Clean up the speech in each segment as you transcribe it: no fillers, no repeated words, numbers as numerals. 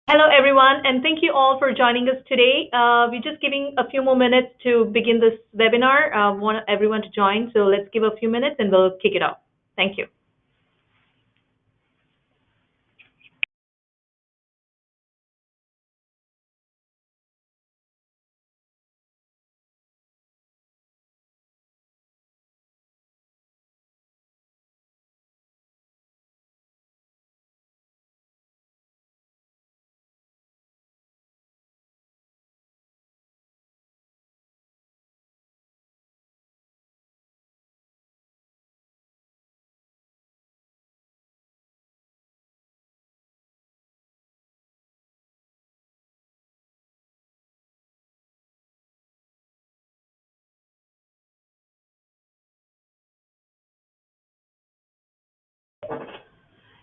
Hello, everyone, and thank you all for joining us today. We're just giving a few more minutes to begin this webinar. Want everyone to join, so let's give a few minutes and we'll kick it off. Thank you.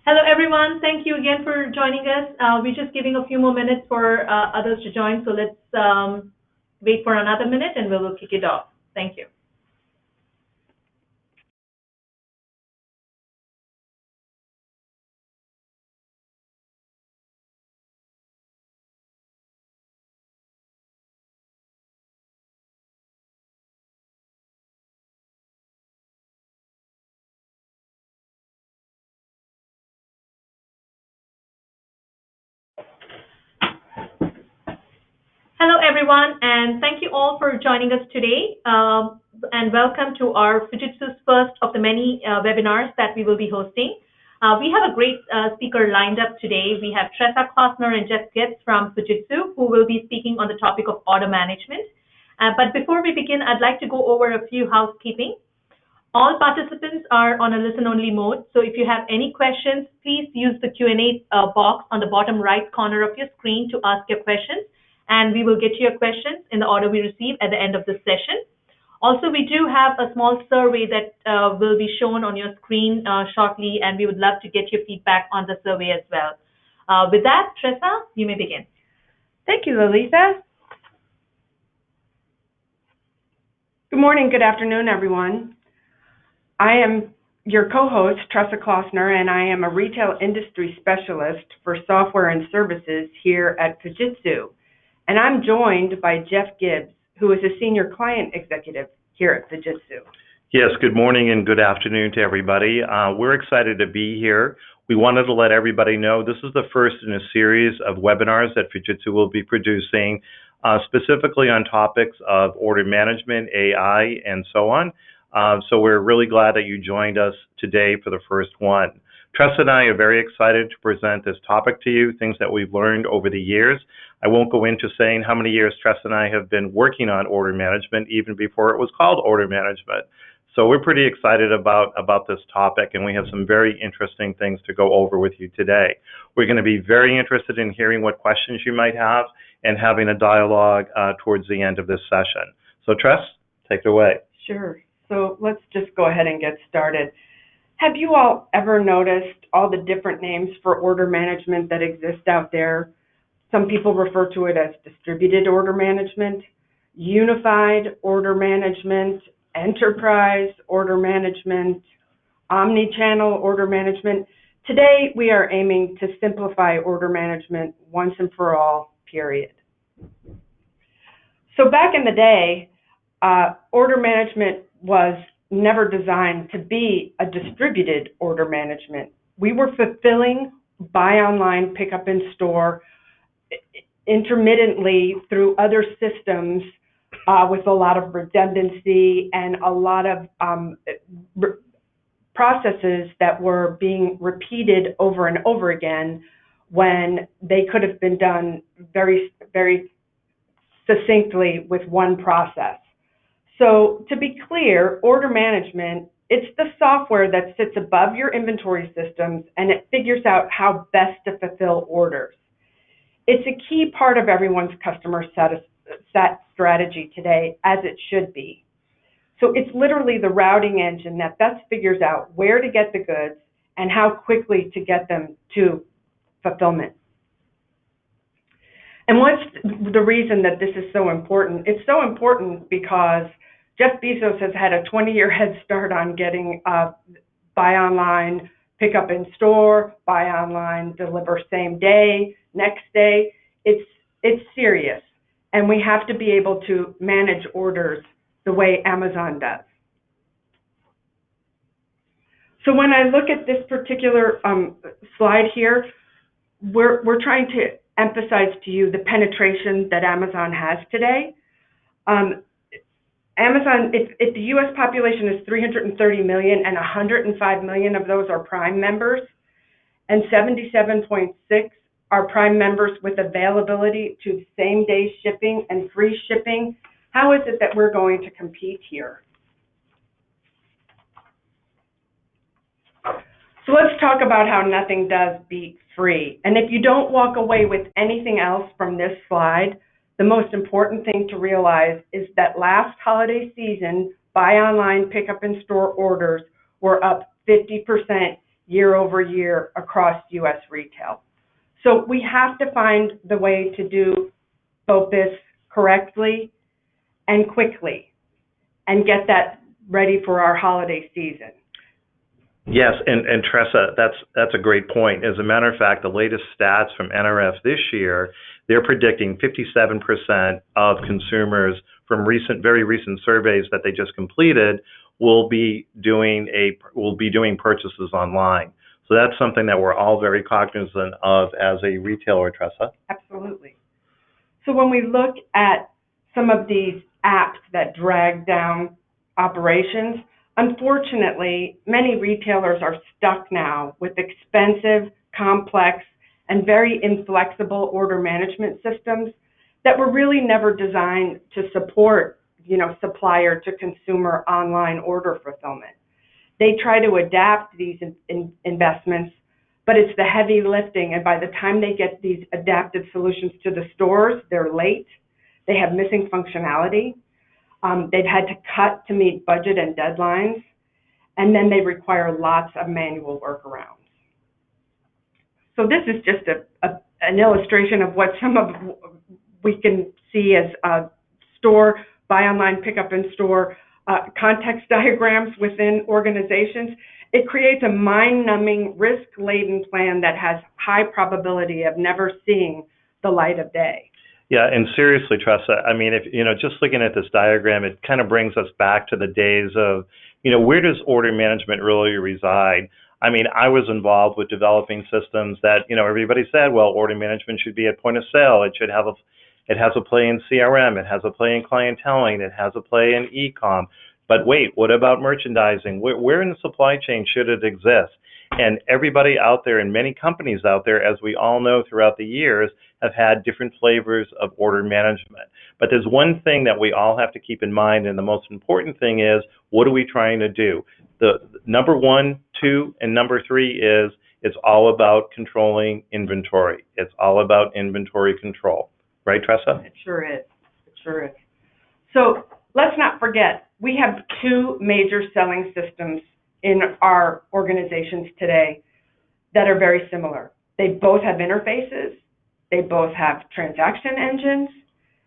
Hello, everyone. Thank you again for joining us. We're just giving a few more minutes for others to join, so let's wait for another minute and we will kick it off. Thank you. Hello, everyone, and thank you all for joining us today. And welcome to our Fujitsu's first of the many webinars that we will be hosting. We have a great speaker lined up today. We have Tressa Klossner and Jeff Gibbs from Fujitsu, who will be speaking on the topic of order management. But before we begin, I'd like to go over a few housekeeping. All participants are on a listen-only mode, so if you have any questions, please use the Q&A box on the bottom right corner of your screen to ask your questions, and we will get to your questions in the order we receive at the end of the session. Also, we do have a small survey that will be shown on your screen shortly, and we would love to get your feedback on the survey as well. With that, Tressa, you may begin. Thank you, Lalita. Good morning, good afternoon, everyone. I am your co-host, Tressa Klossner, and I am a retail industry specialist for software and services here at Fujitsu. And I'm joined by Jeff Gibbs, who is a senior client executive here at Fujitsu. Yes, good morning and good afternoon to everybody. We're excited to be here. We wanted to let everybody know this is the first in a series of webinars that Fujitsu will be producing, specifically on topics of order management, AI, and so on. So we're really glad that you joined us today for the first one. Tressa and I are very excited to present this topic to you, things that we've learned over the years. I won't go into saying how many years Tressa and I have been working on order management, even before it was called order management. So we're pretty excited about this topic, and we have some very interesting things to go over with you today. We're going to be very interested in hearing what questions you might have and having a dialogue towards the end of this session. So Tress, take it away. Sure. So let's just go ahead and get started. Have you all ever noticed all the different names for order management that exist out there? Some people refer to it as distributed order management, unified order management, enterprise order management, omni-channel order management. Today, we are aiming to simplify order management once and for all, period. So back in the day, order management was never designed to be a distributed order management. We were fulfilling buy online, pick up in store intermittently through other systems with a lot of redundancy and a lot of processes that were being repeated over and over again when they could have been done very, very succinctly with one process. So to be clear, order management, it's the software that sits above your inventory systems and it figures out how best to fulfill orders. It's a key part of everyone's customer sat strategy today, as it should be. So it's literally the routing engine that best figures out where to get the goods and how quickly to get them to fulfillment. And what's the reason that this is so important? It's so important because Jeff Bezos has had a 20-year head start on getting buy online, pick up in store, buy online, deliver same day, next day. It's serious, and we have to be able to manage orders the way Amazon does. So when I look at this particular slide here, we're trying to emphasize to you the penetration that Amazon has today. Amazon, if the U.S. population is 330 million and 105 million of those are Prime members, and 77.6 are Prime members with availability to same-day shipping and free shipping, how is it that we're going to compete here? So let's talk about how nothing does beat free. And if you don't walk away with anything else from this slide, the most important thing to realize is that last holiday season, buy online, pick up in store orders were up 50% year over year across U.S. retail. So we have to find the way to do both this correctly and quickly and get that ready for our holiday season. Yes, and Tressa, that's a great point. As a matter of fact, the latest stats from NRF this year, they're predicting 57% of consumers from very recent surveys that they just completed will be doing purchases online. So that's something that we're all very cognizant of as a retailer, Tressa. Absolutely. So when we look at some of these apps that drag down operations, unfortunately, many retailers are stuck now with expensive, complex, and very inflexible order management systems that were really never designed to support, supplier to consumer online order fulfillment. They try to adapt these investments, but it's the heavy lifting, and by the time they get these adaptive solutions to the stores, they're late. They have missing functionality. They've had to cut to meet budget and deadlines, and then they require lots of manual workarounds. So this is just an illustration of what we can see as store, buy online, pick up in store, context diagrams within organizations. It creates a mind-numbing, risk-laden plan that has high probability of never seeing the light of day. Yeah, and seriously, Tressa, I mean, if just looking at this diagram, it kind of brings us back to the days of, where does order management really reside? I mean, I was involved with developing systems that, everybody said, well, order management should be at point of sale. It has a play in CRM. It has a play in clienteling. It has a play in e-com. But wait, what about merchandising? Where in the supply chain should it exist? And everybody out there and many companies out there, as we all know throughout the years, have had different flavors of order management. But there's one thing that we all have to keep in mind, and the most important thing is, what are we trying to do? The number 1, 2, and number 3 is it's all about controlling inventory. It's all about inventory control. Right, Tressa? It sure is. It sure is. So let's not forget, we have 2 major selling systems in our organizations today that are very similar. They both have interfaces. They both have transaction engines.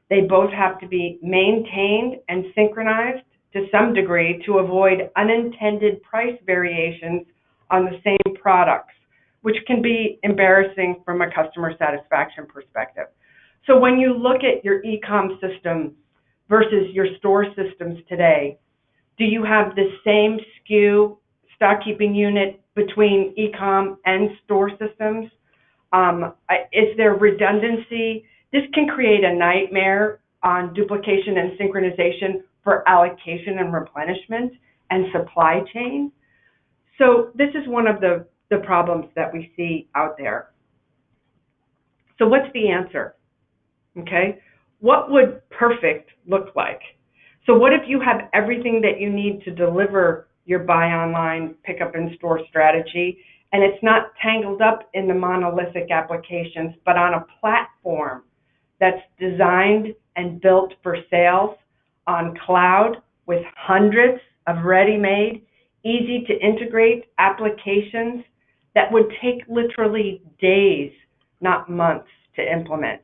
They both have to be maintained and synchronized to some degree to avoid unintended price variations on the same products, which can be embarrassing from a customer satisfaction perspective. So when you look at your e-com system versus your store systems today, do you have the same SKU, stock keeping unit, between e-com and store systems? Is there redundancy? This can create a nightmare on duplication and synchronization for allocation and replenishment and supply chain. So this is one of the problems that we see out there. So what's the answer? Okay, what would perfect look like? So what if you have everything that you need to deliver your buy online, pick up in store strategy, and it's not tangled up in the monolithic applications, but on a platform that's designed and built for sales on cloud with hundreds of ready-made, easy to integrate applications that would take literally days, not months, to implement.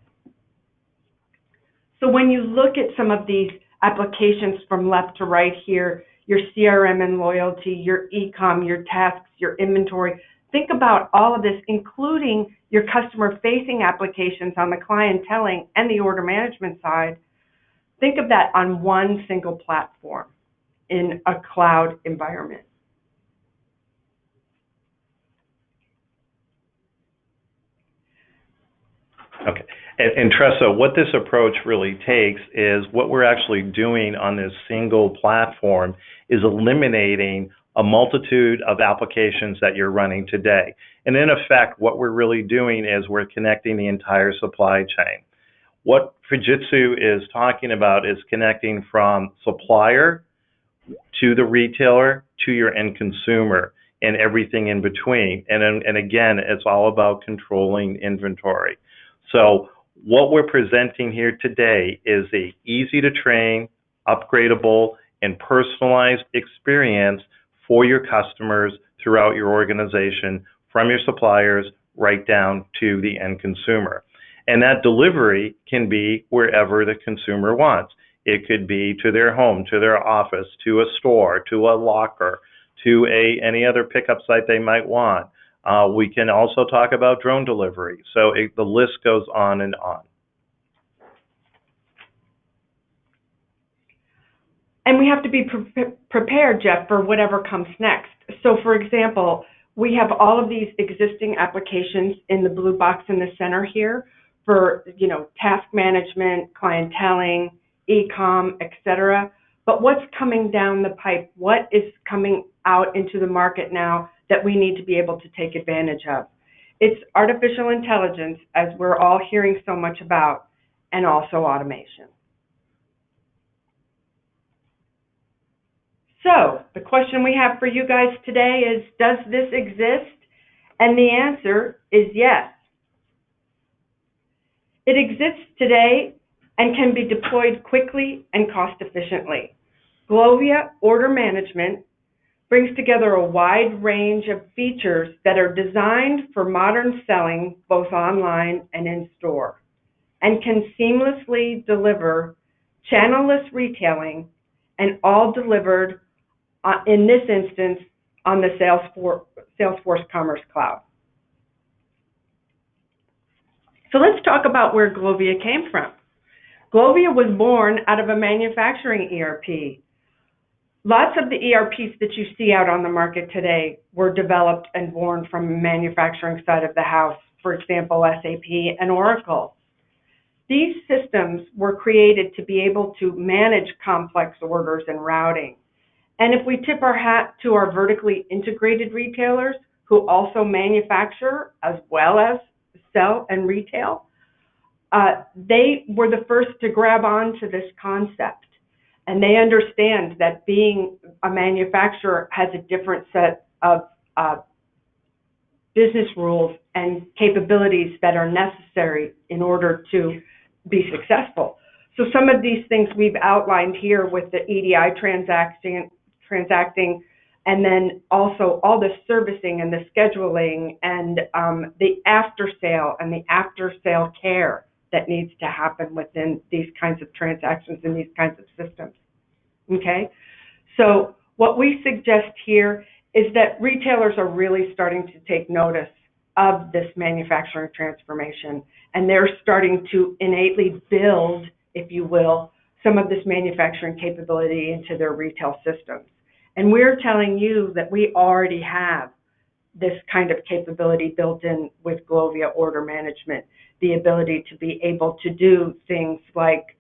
So when you look at some of these applications from left to right here, your CRM and loyalty, your e-com, your tasks, your inventory, think about all of this, including your customer-facing applications on the clienteling and the order management side. Think of that on one single platform in a cloud environment. Okay. And Tressa, what this approach really takes is what we're actually doing on this single platform is eliminating a multitude of applications that you're running today. And in effect, what we're really doing is we're connecting the entire supply chain. What Fujitsu is talking about is connecting from supplier to the retailer to your end consumer and everything in between. And again, it's all about controlling inventory. So what we're presenting here today is a easy to train, upgradable, and personalized experience for your customers throughout your organization, from your suppliers right down to the end consumer. And that delivery can be wherever the consumer wants. It could be to their home, to their office, to a store, to a locker, to any other pickup site they might want. We can also talk about drone delivery. So the list goes on and on. And we have to be prepared, Jeff, for whatever comes next. So, for example, we have all of these existing applications in the blue box in the center here for, task management, clienteling, e-com, etc. But what's coming down the pipe? What is coming out into the market now that we need to be able to take advantage of? It's artificial intelligence, as we're all hearing so much about, and also automation. So the question we have for you guys today is, does this exist? And the answer is yes. It exists today and can be deployed quickly and cost efficiently. GLOVIA Order Management brings together a wide range of features that are designed for modern selling, both online and in store, and can seamlessly deliver channel-less retailing, and all delivered in this instance on the Salesforce Commerce Cloud. So let's talk about where GLOVIA came from. GLOVIA was born out of a manufacturing ERP. Lots of the ERPs that you see out on the market today were developed and born from the manufacturing side of the house, for example, SAP and Oracle. These systems were created to be able to manage complex orders and routing. And if we tip our hat to our vertically integrated retailers who also manufacture as well as sell and retail, they were the first to grab on to this concept. And they understand that being a manufacturer has a different set of business rules and capabilities that are necessary in order to be successful. So some of these things we've outlined here with the EDI transacting, and then also all the servicing and the scheduling and the after sale and the after sale care that needs to happen within these kinds of transactions and these kinds of systems. Okay, so what we suggest here is that retailers are really starting to take notice of this manufacturing transformation, and they're starting to innately build, if you will, some of this manufacturing capability into their retail systems. And we're telling you that we already have this kind of capability built in with GLOVIA Order Management, the ability to be able to do things like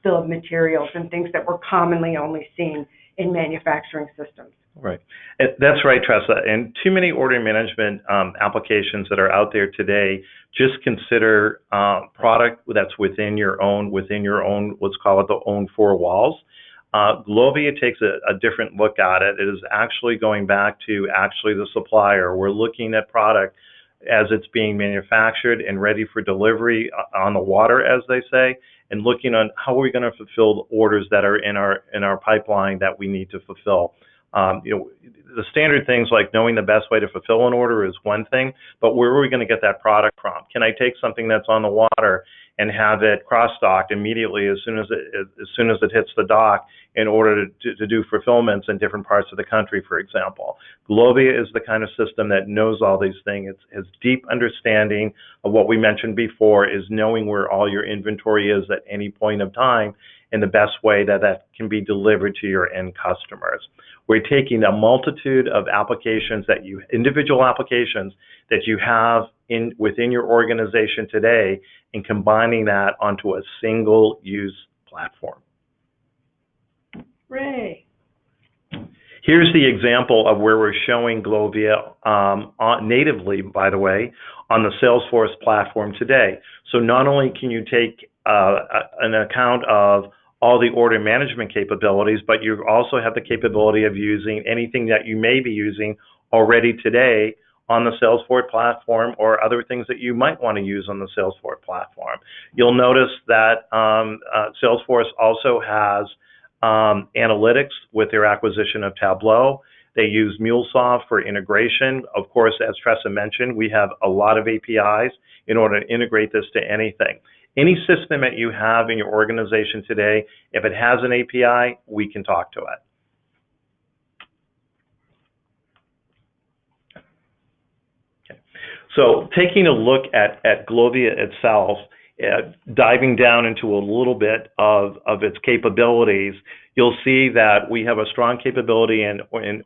bill of materials and things that were commonly only seen in manufacturing systems. Right. That's right, Tressa. And too many order management applications that are out there today just consider product that's within your own, let's call it the own four walls. GLOVIA takes a different look at it. It is actually going back to the supplier. We're looking at product as it's being manufactured and ready for delivery on the water, as they say, and looking on how are we going to fulfill the orders that are in our pipeline that we need to fulfill. The standard things like knowing the best way to fulfill an order is one thing, but where are we going to get that product from? Can I take something that's on the water and have it cross-docked immediately as soon as it hits the dock in order to do fulfillments in different parts of the country, for example? GLOVIA is the kind of system that knows all these things. It has deep understanding of what we mentioned before, is knowing where all your inventory is at any point of time and the best way that that can be delivered to your end customers. We're taking a multitude of applications individual applications that you have within your organization today, and combining that onto a single use platform. Hooray. Here's the example of where we're showing GLOVIA natively, by the way, on the Salesforce platform today. So not only can you take an account of all the order management capabilities, but you also have the capability of using anything that you may be using already today on the Salesforce platform, or other things that you might want to use on the Salesforce platform. You'll notice that Salesforce also has analytics with their acquisition of Tableau. They use MuleSoft for integration. Of course, as Tressa mentioned, we have a lot of APIs in order to integrate this to anything. Any system that you have in your organization today, if it has an API, we can talk to it. Okay. So taking a look at GLOVIA itself, diving down into a little bit of its capabilities, you'll see that we have a strong capability in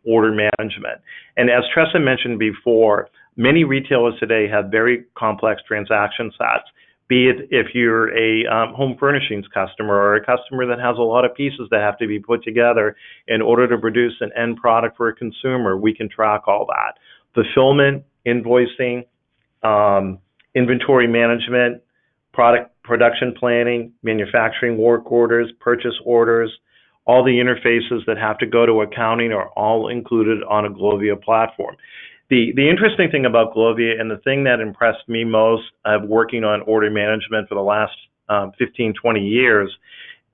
order management. And as Tressa mentioned before, many retailers today have very complex transaction sets. Be it if you're a home furnishings customer, or a customer that has a lot of pieces that have to be put together in order to produce an end product for a consumer, we can track all that. Fulfillment, invoicing, inventory management, production planning, manufacturing work orders, purchase orders, all the interfaces that have to go to accounting are all included on a GLOVIA platform. The interesting thing about GLOVIA, and the thing that impressed me most of working on order management for the last 15, 20 years,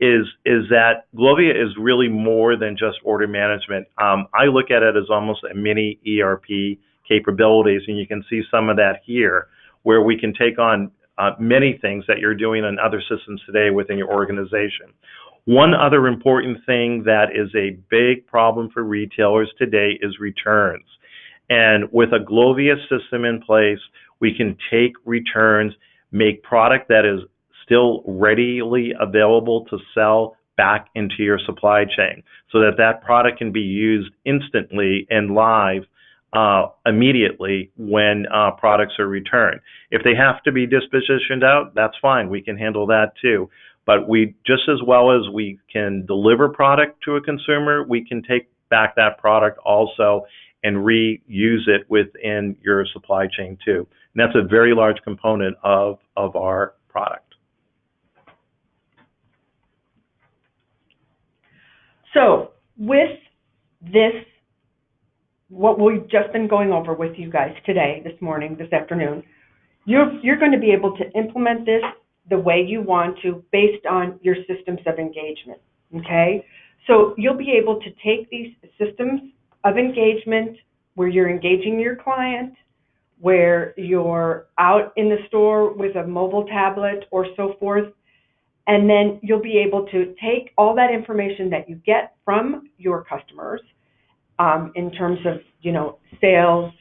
is that GLOVIA is really more than just order management. I look at it as almost a mini ERP capabilities, and you can see some of that here, where we can take on many things that you're doing on other systems today within your organization. One other important thing that is a big problem for retailers today is returns. And with a GLOVIA system in place, we can take returns, make product that is still readily available to sell back into your supply chain, so that that product can be used instantly and live immediately when products are returned. If they have to be dispositioned out, that's fine. We can handle that too. But we, just as well as we can deliver product to a consumer, we can take back that product also and reuse it within your supply chain too. And that's a very large component of our product. So with this, what we've just been going over with you guys today, this morning, this afternoon, you're going to be able to implement this the way you want to based on your systems of engagement, okay? So you'll be able to take these systems of engagement where you're engaging your client, where you're out in the store with a mobile tablet or so forth, and then you'll be able to take all that information that you get from your customers in terms of, sales,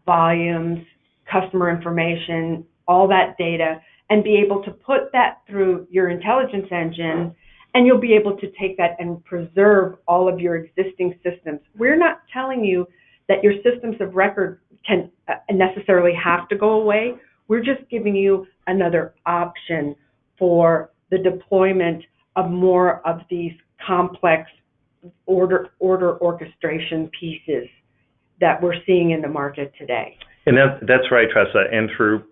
volumes, customer information, all that data, and be able to put that through your intelligence engine, and you'll be able to take that and preserve all of your existing systems. We're not telling you that your systems of record can necessarily have to go away. We're just giving you another option for the deployment of more of these complex order orchestration pieces that we're seeing in the market today. And that's right, Tressa. And through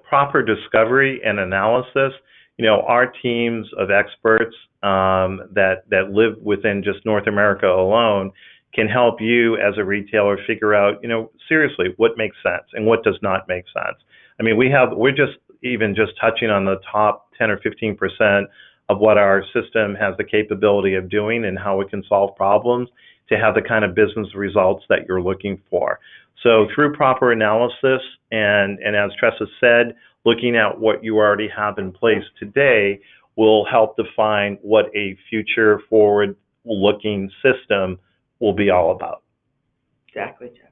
proper discovery and analysis, our teams of experts that live within just North America alone can help you as a retailer figure out, seriously, what makes sense and what does not make sense. I mean, we're just touching on the top 10 or 15% of what our system has the capability of doing and how it can solve problems. to have the kind of business results that you're looking for. So through proper analysis and as Tressa said, looking at what you already have in place today will help define what a future forward-looking system will be all about. Exactly, Jeff.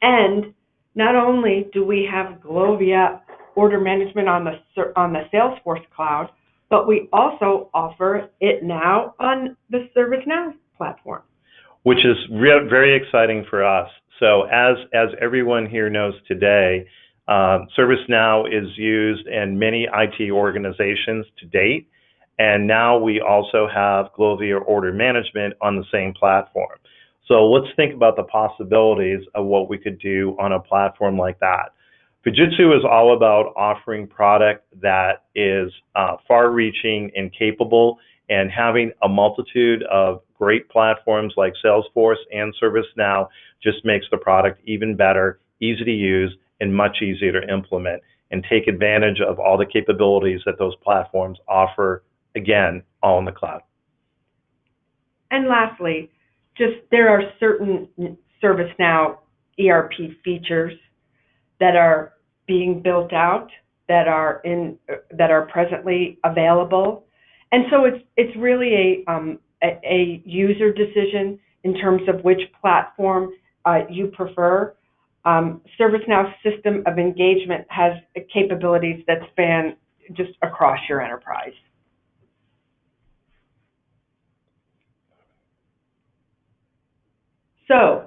And not only do we have GLOVIA order management on the Salesforce cloud, but we also offer it now on the ServiceNow platform, which is very exciting for us. So as everyone here knows today, ServiceNow is used in many IT organizations to date, and now we also have GLOVIA order management on the same platform. So let's think about the possibilities of what we could do on a platform like that. Fujitsu is all about offering product that is far-reaching and capable, and having a multitude of great platforms like Salesforce and ServiceNow just makes the product even better, easy to use, and much easier to implement, and take advantage of all the capabilities that those platforms offer, again, all in the cloud. And lastly, there are certain ServiceNow ERP features that are being built out, that are presently available, and so it's really a user decision in terms of which platform you prefer. ServiceNow's system of engagement has capabilities that span just across your enterprise. So,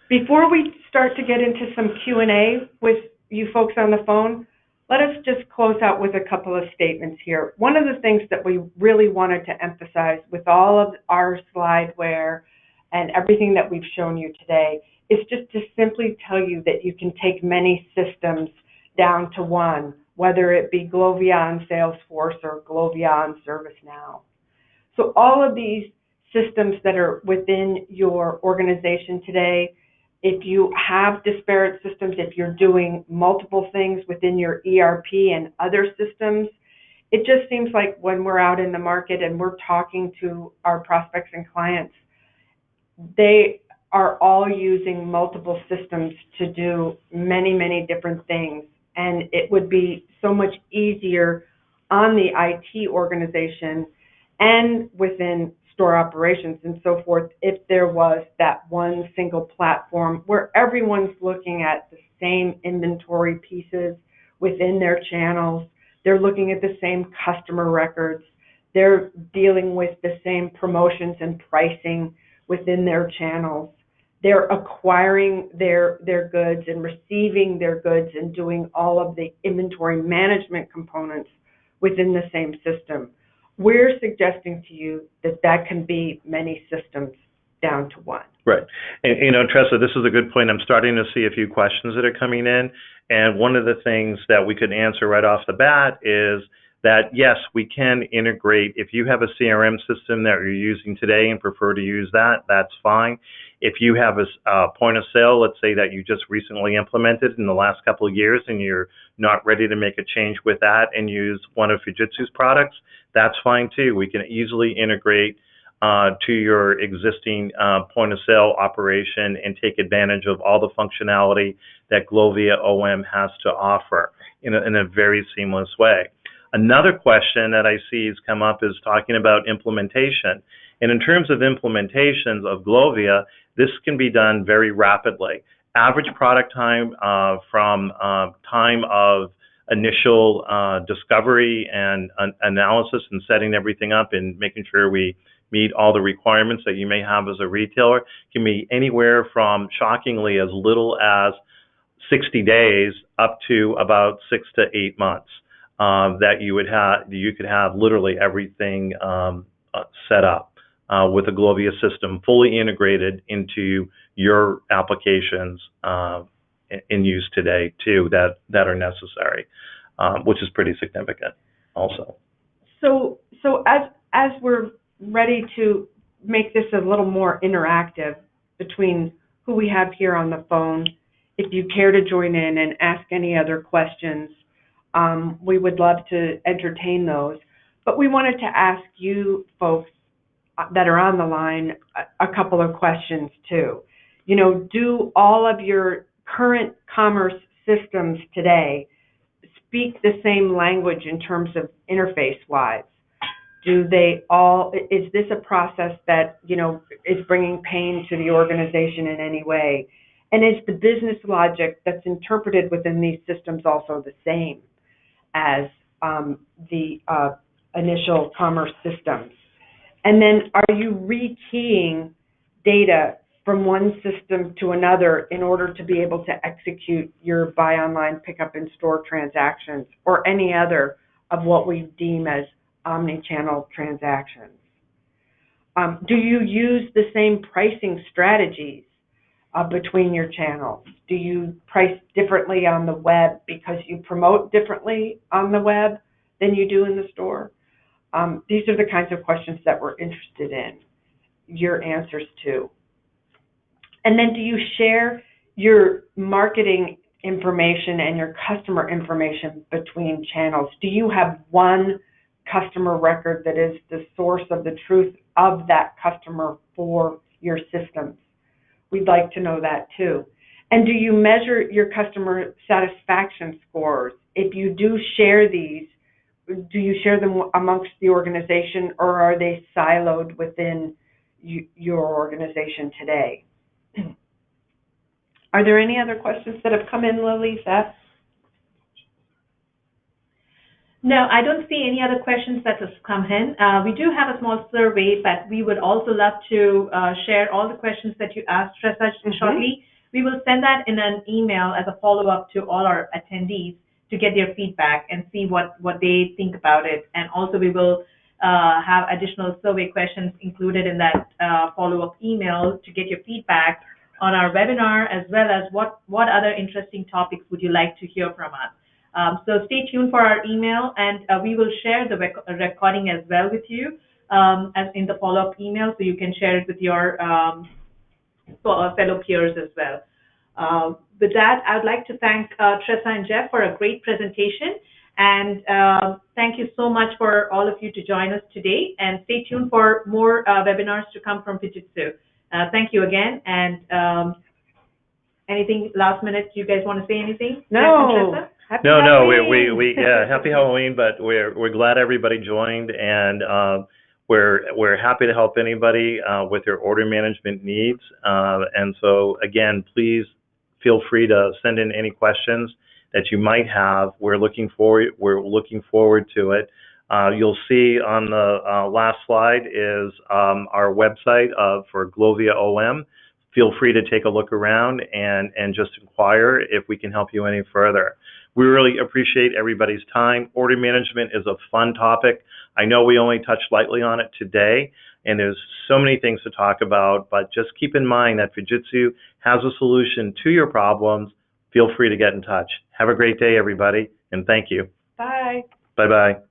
before we start to get into some Q&A with you folks on the phone, let us just close out with a couple of statements here. One of the things that we really wanted to emphasize with all of our slideware and everything that we've shown you today is just to simply tell you that you can take many systems down to one, whether it be GLOVIA on Salesforce or GLOVIA on ServiceNow. So all of these systems that are within your organization today, if you have disparate systems, if you're doing multiple things within your ERP and other systems, it just seems like when we're out in the market and we're talking to our prospects and clients, they are all using multiple systems to do many, many different things. And it would be so much easier on the IT organization and within store operations and so forth if there was that one single platform where everyone's looking at the same inventory pieces within their channels. They're looking at the same customer records. They're dealing with the same promotions and pricing within their channels. They're acquiring their goods and receiving their goods and doing all of the inventory management components within the same system. We're suggesting to you that that can be many systems down to one. Right. And, Tressa, this is a good point. I'm starting to see a few questions that are coming in. And one of the things that we could answer right off the bat is that, yes, we can integrate. If you have a CRM system that you're using today and prefer to use that, that's fine. If you have a point of sale, let's say that you just recently implemented in the last couple of years and you're not ready to make a change with that and use one of Fujitsu's products, that's fine too. We can easily integrate to your existing point of sale operation and take advantage of all the functionality that GloviaOM has to offer in a very seamless way. Another question that I see has come up is talking about implementation. And in terms of implementations of GLOVIA, this can be done very rapidly. Average product time from time of initial discovery and analysis and setting everything up and making sure we meet all the requirements that you may have as a retailer can be anywhere from shockingly as little as 60 days up to about 6 to 8 months. That you could have literally everything set up with a GLOVIA system fully integrated into your applications in use today too that are necessary, which is pretty significant also. So as we're ready to make this a little more interactive between who we have here on the phone, if you care to join in and ask any other questions, we would love to entertain those. But we wanted to ask you folks that are on the line a couple of questions too. You know, do all of your current commerce systems today speak the same language in terms of interface-wise? Do they all, is this a process that, you know, is bringing pain to the organization in any way? And is the business logic that's interpreted within these systems also the same as the initial commerce systems? And then are you rekeying data from one system to another in order to be able to execute your buy online, pick up in store transactions or any other of what we deem as omni-channel transactions? Do you use the same pricing strategies between your channels? Do you price differently on the web because you promote differently on the web than you do in the store? These are the kinds of questions that we're interested in your answers to. And then do you share your marketing information and your customer information between channels? Do you have one customer record that is the source of the truth of that customer for your systems? We'd like to know that too. And do you measure your customer satisfaction scores? If you do share these, do you share them amongst the organization, or are they siloed within your organization today? Are there any other questions that have come in, Lily? No, I don't see any other questions that have come in. We do have a small survey, but we would also love to share all the questions that you asked, Tressa, shortly. We will send that in an email as a follow-up to all our attendees to get their feedback and see what they think about it. And also we will have additional survey questions included in that follow-up email to get your feedback on our webinar, as well as what other interesting topics would you like to hear from us. So stay tuned for our email, and we will share the recording as well with you as in the follow-up email, so you can share it with your fellow peers as well. With that, I would like to thank Tressa and Jeff for a great presentation, and thank you so much for all of you to join us today, and stay tuned for more webinars to come from Fujitsu. Thank you again, and anything last minute, you guys want to say anything? No. Happy Halloween. We happy Halloween, but we're glad everybody joined, and we're happy to help anybody with their order management needs. And so again, please feel free to send in any questions that you might have. We're looking forward to it. You'll see on the last slide is our website for GloviaOM. Feel free to take a look around and just inquire if we can help you any further. We really appreciate everybody's time. Order management is a fun topic. I know we only touched lightly on it today, and there's so many things to talk about, but just keep in mind that Fujitsu has a solution to your problems. Feel free to get in touch. Have a great day, everybody, and thank you. Bye. Bye-bye.